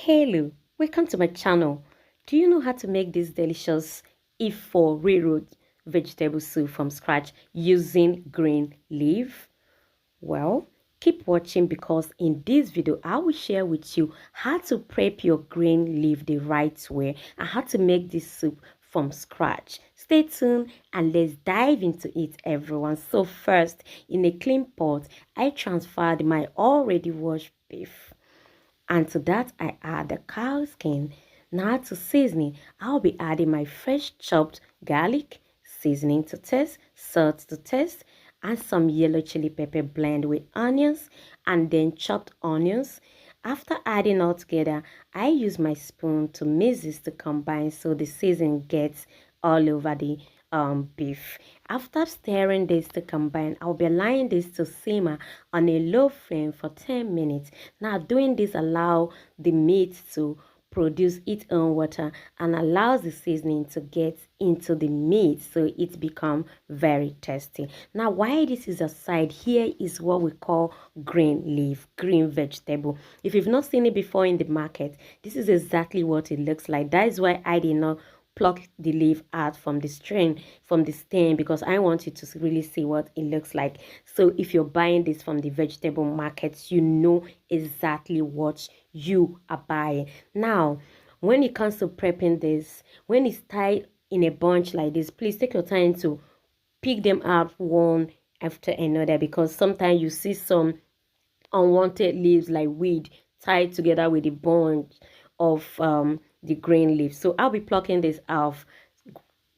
Hello, welcome to my channel. Do you know how to make this delicious if for riro vegetable soup from scratch using green leaf? Well, keep watching because in this video I will share with you how to prep your green leaf the right way and how to make this soup from scratch. Stay tuned and let's dive into it, everyone. So first, in a clean pot, I transferred my already washed beef, and to that I add the cow skin. Now to seasoning, I'll be adding my fresh chopped garlic, seasoning to taste, salt to taste, and some yellow chili pepper blend with onions and then chopped onions. After adding all together, I use my spoon to mix this to combine so the seasoning gets all over the beef. After stirring this to combine, I'll be allowing this to simmer on a low flame for 10 minutes. Now doing this allow the meat to produce its own water and allows the seasoning to get into the meat so it become very tasty. Now while this is aside, here is what we call green leaf, green vegetable. If you've not seen it before in the market, this is exactly what it looks like. That is why I did not pluck the leaf out from the stem, because I want you to really see what it looks like. So if you're buying this from the vegetable markets, you know exactly what you are buying. Now when it comes to prepping this, when it's tied in a bunch like this, please take your time to pick them out one after another, because sometimes you see some unwanted leaves like weed tied together with the bunch of the green leaf. So I'll be plucking this off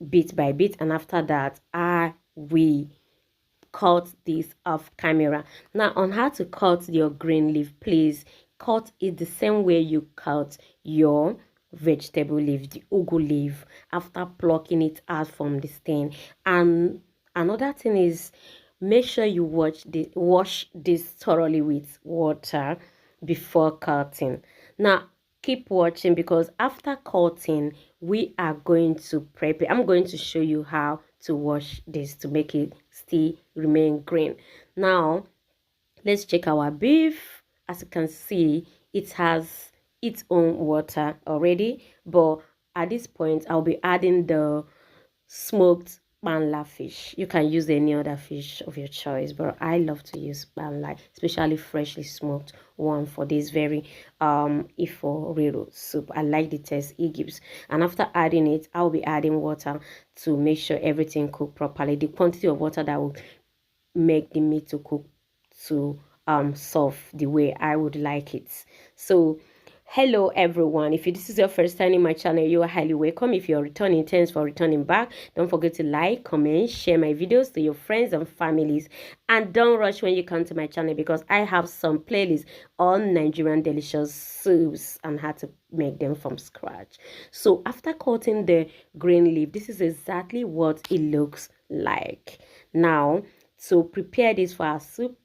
bit by bit, and after that I will cut this off camera. Now on how to cut your green leaf, please cut it the same way you cut your vegetable leaf, the ugu leaf, after plucking it out from the stem. And another thing is, make sure you wash this thoroughly with water before cutting. Now keep watching, because after cutting we are going to prep it. I'm going to show you how to wash this to make it still remain green. Now let's check our beef. As you can see, it has its own water already, but at this point I'll be adding the smoked banla fish. You can use any other fish of your choice, but I love to use banla, especially freshly smoked one, for this very ifo riro soup. I like the taste it gives. And after adding it, I'll be adding water to make sure everything cook properly. The quantity of water that will make the meat to cook to soft the way I would like it. So hello everyone, if this is your first time in my channel, you are highly welcome. If you're returning, thanks for returning back. Don't forget to like, comment, share my videos to your friends and families, and don't rush when you come to my channel, because I have some playlists on Nigerian delicious soups and how to make them from scratch. So after cutting the green leaf, this is exactly what it looks like. Now to prepare this for our soup,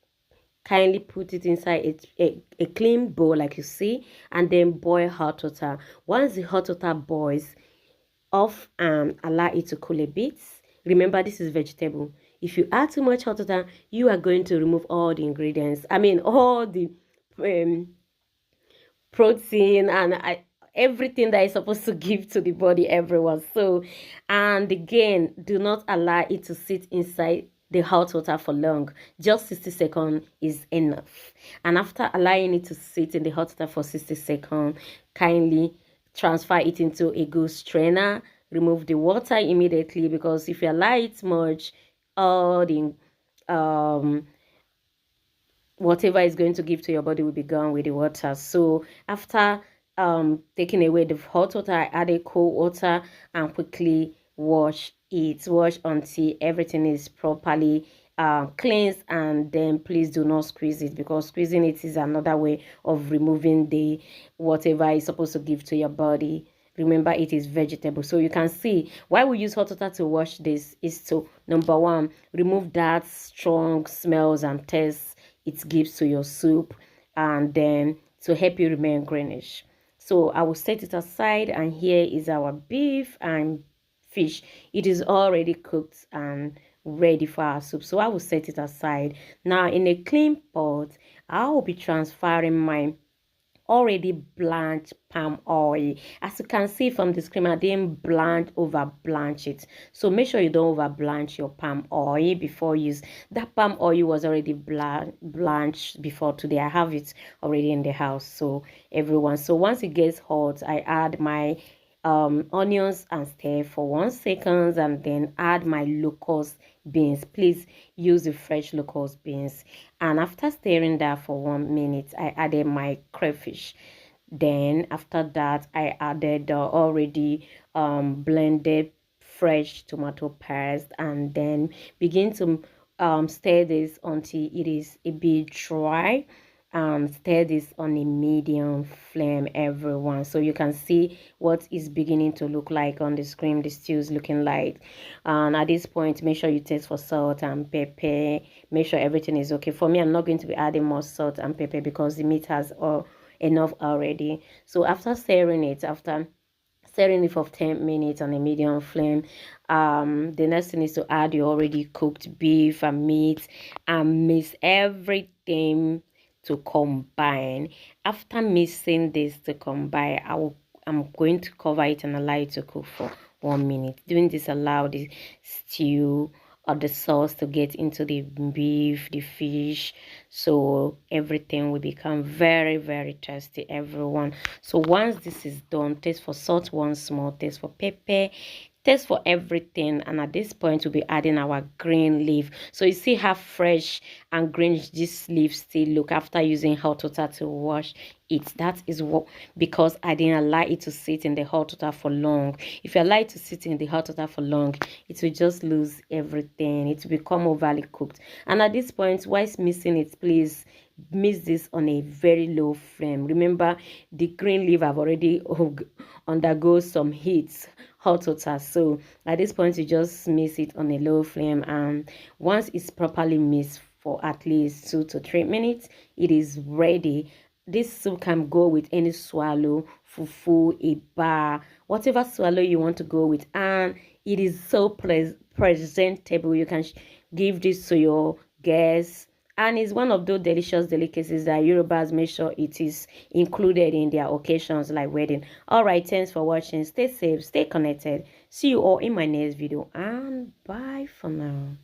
kindly put it inside a clean bowl like you see, and then boil hot water. Once the hot water boils off, allow it to cool a bit. Remember, this is vegetable. If you add too much hot water, you are going to remove all the ingredients, all the protein and everything that is supposed to give to the body, everyone. So, and again, do not allow it to sit inside the hot water for long. Just 60 seconds is enough. And after allowing it to sit in the hot water for 60 seconds, kindly transfer it into a good strainer. Remove the water immediately, because if you allow it much, all the whatever is going to give to your body will be gone with the water. So after taking away the hot water, I added cold water and quickly wash until everything is properly cleansed. And then please do not squeeze it, because squeezing it is another way of removing the whatever is supposed to give to your body. Remember, it is vegetable. So you can see why we use hot water to wash this is to, number one, remove that strong smells and tastes it gives to your soup, and then to help you remain greenish. So I will set it aside, and here is our beef and fish. It is already cooked and ready for our soup, so I will set it aside. Now in a clean pot, I will be transferring my already blanched palm oil. As you can see from the screen, I didn't over blanch it. So make sure you don't over blanch your palm oil before you use. That palm oil was already blanched before today. I have it already in the house. So everyone, so once it gets hot, I add my onions and stir for 1 second, and then add my locust beans. Please use the fresh locust beans. And after stirring that for 1 minute, I added my crayfish. Then after that, I added the already blended fresh tomato paste, and then begin to stir this until it is a bit dry. Stir this on a medium flame, everyone, so you can see what is beginning to look like on the screen. The stew is looking like, and at this point, make sure you taste for salt and pepper. Make sure everything is okay. For me, I'm not going to be adding more salt and pepper because the meat has enough already. So after stirring it, after stirring it for 10 minutes on a medium flame, the next thing is to add your already cooked beef and meat and mix everything to combine. After mixing this to combine, I'm going to cover it and allow it to cook for 1 minute. Doing this allow the stew or the sauce to get into the beef, the fish, so everything will become very, very tasty, everyone. So once this is done, taste for salt once more, taste for pepper, taste for everything. And at this point, we'll be adding our green leaf. So you see how fresh and green this leaf still look after using hot water to wash it. That is what, because I didn't allow it to sit in the hot water for long. If you allow it to sit in the hot water for long, it will just lose everything. It will become overly cooked. And at this point, whilst mixing it, please mix this on a very low flame. Remember, the green leaf have already undergo some heat, hot water. So at this point, you just mix it on a low flame, and once it's properly mixed for at least 2 to 3 minutes, it is ready. This soup can go with any swallow, fufu, eba, whatever swallow you want to go with, and it is so presentable. You can give this to your guests, and it's one of those delicious delicacies that Yorubas make sure it is included in their occasions like wedding. All right, thanks for watching. Stay safe, stay connected. See you all in my next video, and bye for now.